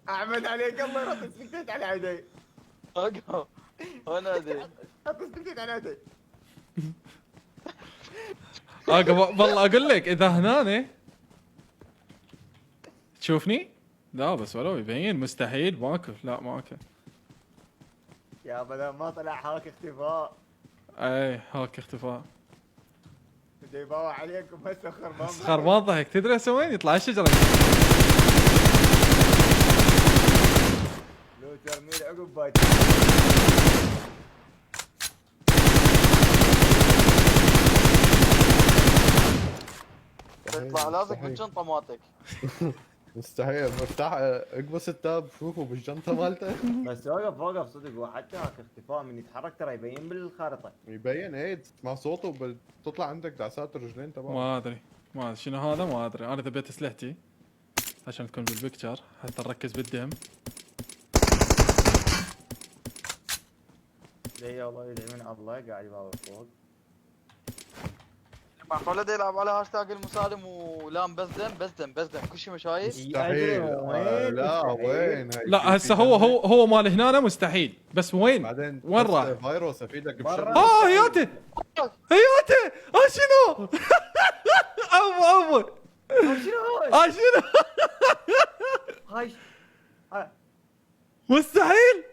احمد عليك الله يرد سكتيت على عيدي. اوقف وانا ادري. حط سكتيت على عيدي. والله اقول لك اذا هنا تشوفني لا بس ولو يبين مستحيل ماكو لا ماكو. يا بدل ما طلع هاك اختفاء. اي هاك اختفاء. بده يباوع عليكم هسه خربان. خربان ضحك تدري هسه وين يطلع الشجره. لو ترميل عقب بايت. تطلع لازق بالجنطه مالتك. مستحيل مفتاح اقبس التاب شوفه بالجنطه مالته. بس وقف صدق، هو حتى هاك اختفاء من يتحرك ترى يبين بالخارطة. يبين ايه تسمع صوته تطلع عندك دعسات الرجلين تبعه. ما ادري ما ادري شنو هذا ما ادري. انا ثبيت اسلحتي عشان تكون بالبكتشر حتى نركز بالدم. ليه والله يدعي من الله قاعد يباوع فوق. معقوله ده يلعب على هاشتاج المسالم ولام بس دم بس دم بس دم كل شيء مشايف. مستحيل لا وين هاي لا هسه هو مال هنا مستحيل بس وين بعدين وين راح؟ فيروس افيدك برا. بشغله. هياته هياته شنو؟ ابو شنو هاي؟ شنو؟ هاي مستحيل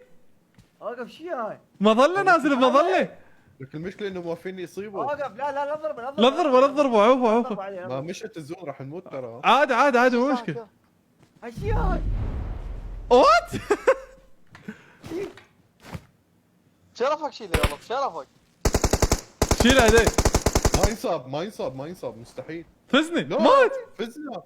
وقف شي هاي. مظله نازل بمظله. لك المشكله انه موافقين يصيبوا. وقف لا اضربه لا تضربه لا تضربه عوفه عوفه. ما مشت الزون راح نموت ترى. عادي مو مشكله. هاي شي هاي. وات شرفك شيله يلا شرفك. شيل عليه ما ينصاب مستحيل. فزني لا مات. فزنا